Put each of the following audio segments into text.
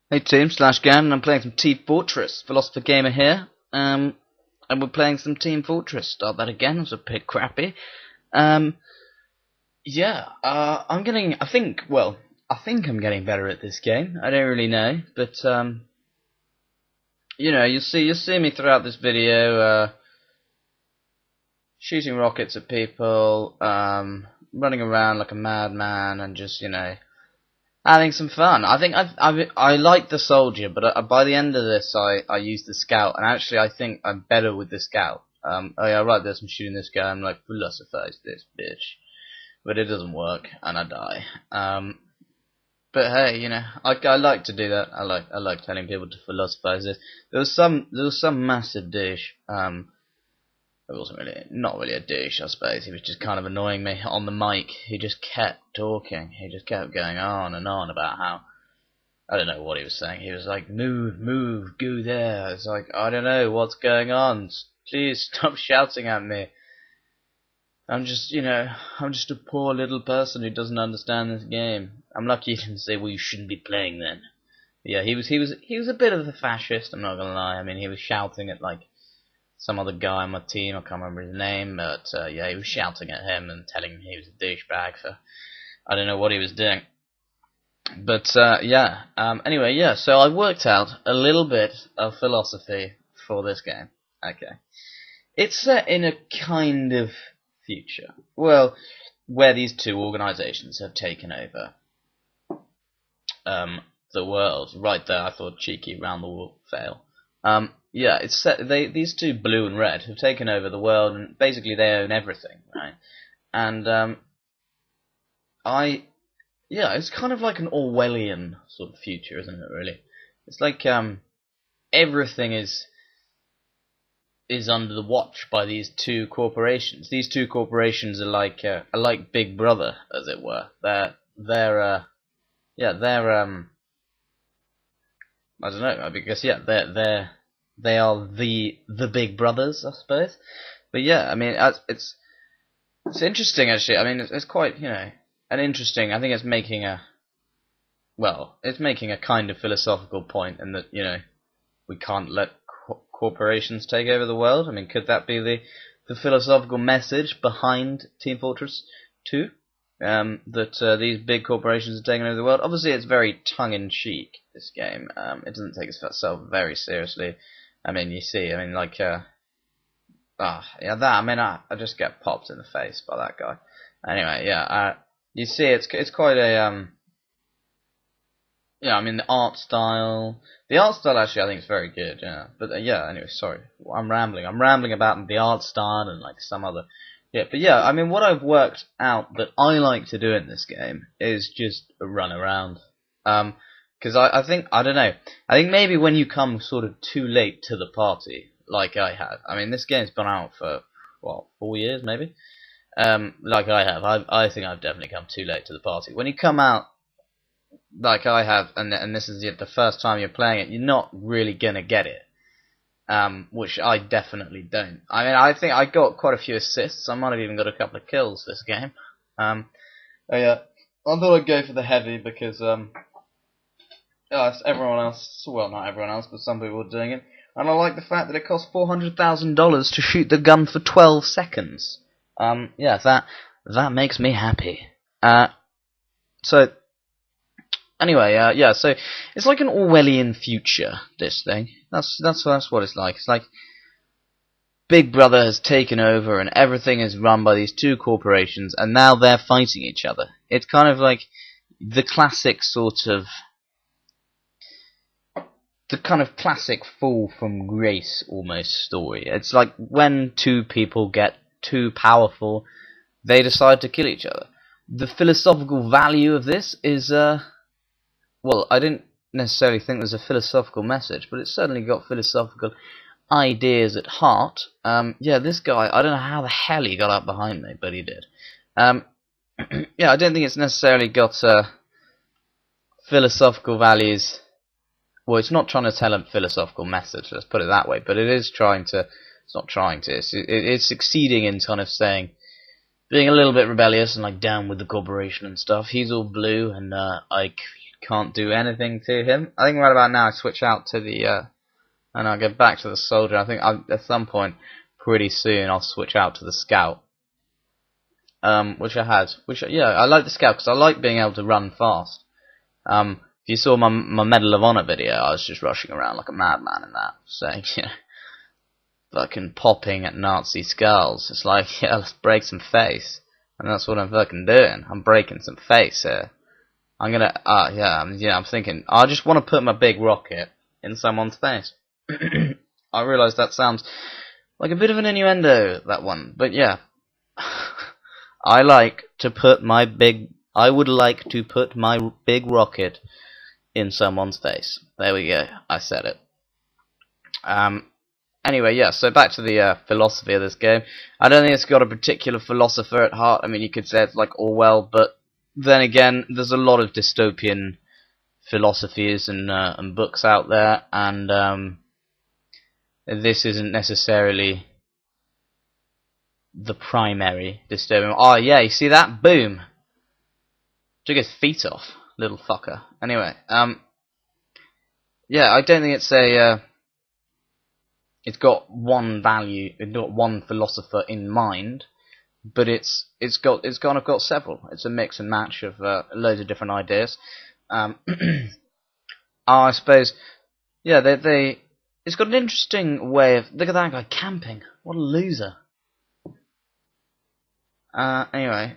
Hey team, Slash Gan, and I'm playing some Team Fortress. Philosopher Gamer here. And we're playing some Team Fortress. Start that again, it was a bit crappy. I think I'm getting better at this game. I don't really know, but you'll see me throughout this video, shooting rockets at people, running around like a madman, and just having some fun. I think I like the soldier, but by the end of this, I use the scout, and actually I think I'm better with the scout. Oh yeah, right, there's I'm shooting this guy. I'm like, philosophize this bitch, but it doesn't work, and I die. But hey, I like to do that. I like telling people to philosophize this. There was some massive douche. It wasn't not really a douche, I suppose. He was just kind of annoying me on the mic. He just kept talking. He just kept going on and on about how, I don't know what he was saying. He was like, move, go there. It's like, I don't know what's going on. Please stop shouting at me. I'm just a poor little person who doesn't understand this game. I'm lucky you didn't say, well, you shouldn't be playing then. But yeah, he was a bit of a fascist. I'm not gonna lie. I mean, he was shouting at like some other guy on my team. I can't remember his name, but yeah, he was shouting at him and telling him he was a douchebag for I don't know what he was doing. But anyway, yeah. So I worked out a little bit of philosophy for this game. Okay, it's set in a kind of future, well, where these two organizations have taken over the world. Right there, I thought cheeky round the wall fail. Yeah, it's set. These two, blue and red, have taken over the world, and basically they own everything, right? And it's kind of like an Orwellian sort of future, isn't it? Really, it's like everything is under the watch by these two corporations. These two corporations are like Big Brother, as it were. They're I don't know, because they are the big brothers, I suppose. But yeah, I mean, it's interesting actually. I mean, it's quite an interesting. I think it's making a kind of philosophical point in that we can't let corporations take over the world. I mean, could that be the philosophical message behind Team Fortress 2? That these big corporations are taking over the world. Obviously, it's very tongue-in-cheek, this game. It doesn't take itself very seriously. I mean, I just get popped in the face by that guy. Anyway, yeah, you see, it's quite a, I mean, the art style actually I think is very good, yeah. But anyway, sorry, I'm rambling about the art style and like some other. Yeah, but yeah, I mean, what I've worked out that I like to do in this game is just run around. Because I think maybe when you come sort of too late to the party, like I have. I mean, this game's been out for, 4 years maybe? Like I have. I think I've definitely come too late to the party. When you come out, like I have, and this is the first time you're playing it, you're not really gonna get it. Which I definitely don't. I mean, I think I got quite a few assists. I might have even got a couple of kills this game. I thought I'd go for the heavy because everyone else, well, not everyone else, but some people are doing it. And I like the fact that it costs $400,000 to shoot the gun for 12 seconds. That makes me happy. So anyway, so it's like an Orwellian future, this thing. That's what it's like. It's like Big Brother has taken over and everything is run by these two corporations, and now they're fighting each other. It's kind of like the classic classic fall from grace almost story. It's like when two people get too powerful, they decide to kill each other. The philosophical value of this is well, I didn't necessarily think there's a philosophical message, but it's certainly got philosophical ideas at heart. This guy, I don't know how the hell he got up behind me, but he did. I don't think it's necessarily got philosophical values. Well, it's not trying to tell a philosophical message, let's put it that way, but it is trying to, it's succeeding in kind of saying, being a little bit rebellious and like down with the corporation and stuff. He's all blue, and I can't do anything to him. I think right about now I switch out to the and I'll get back to the soldier. I think at some point, pretty soon, I'll switch out to the scout. Which I had. Yeah, I like the scout because I like being able to run fast. If you saw my Medal of Honor video, I was just rushing around like a madman in that, saying, you know, fucking popping at Nazi skulls. It's like, yeah, let's break some face. And that's what I'm fucking doing. I'm breaking some face here. I'm gonna, I'm thinking, I just want to put my big rocket in someone's face. I realise that sounds like a bit of an innuendo, that one, but yeah. I would like to put my big rocket in someone's face. There we go, I said it. Anyway, yeah, so back to the philosophy of this game. I don't think it's got a particular philosopher at heart. I mean, you could say it's like Orwell, but then again, there's a lot of dystopian philosophies and books out there, and this isn't necessarily the primary dystopian. Oh yeah, you see that? Boom! Took his feet off, little fucker. Anyway, yeah, I don't think it's a. It's got one value, it's got one philosopher in mind, but it's kind of got several. It's a mix and match of loads of different ideas. I suppose, yeah, it's got an interesting way of. Look at that guy camping. What a loser. Anyway,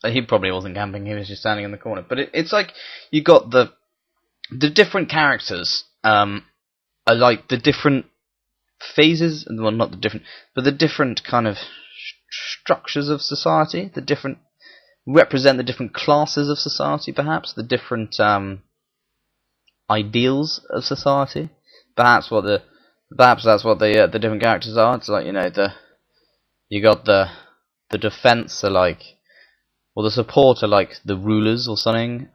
he probably wasn't camping. He was just standing in the corner. But it's like you got the different characters. Are like the different phases, well, not the different, but the different kind of structures of society. The different represent the different classes of society, perhaps the different ideals of society. Perhaps that's what the different characters are. It's like, you know, you got the defense are like, or the support are like the rulers or something.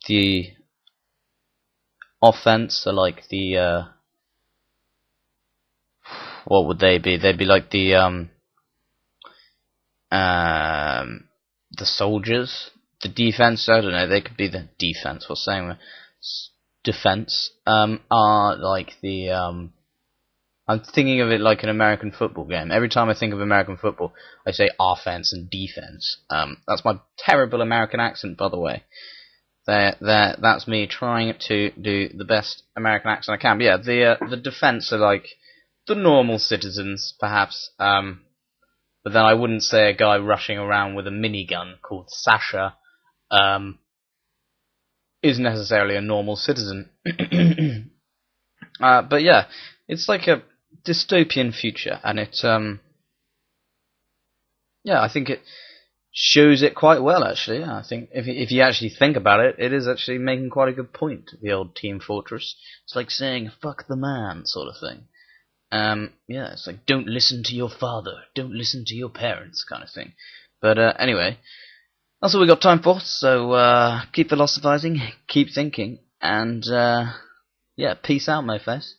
The offense are like the what would they be? They'd be like the soldiers. The defense, I don't know, they could be the defense. What's saying defense are like the I'm thinking of it like an American football game. Every time I think of American football, I say offense and defense. That's my terrible American accent, by the way. That's me trying to do the best American accent I can. But yeah, the defense are like the normal citizens, perhaps. But then I wouldn't say a guy rushing around with a minigun called Sasha is necessarily a normal citizen. But yeah, it's like a dystopian future, and it yeah, I think it shows it quite well, actually. I think if you actually think about it, it is actually making quite a good point, the old Team Fortress. It's like saying, fuck the man, sort of thing. Yeah, it's like, don't listen to your father, don't listen to your parents, kind of thing. But anyway, that's all we got time for, so keep philosophizing, keep thinking, and yeah, peace out, moface.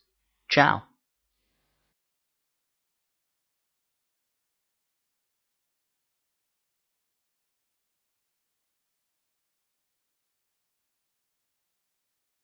Ciao.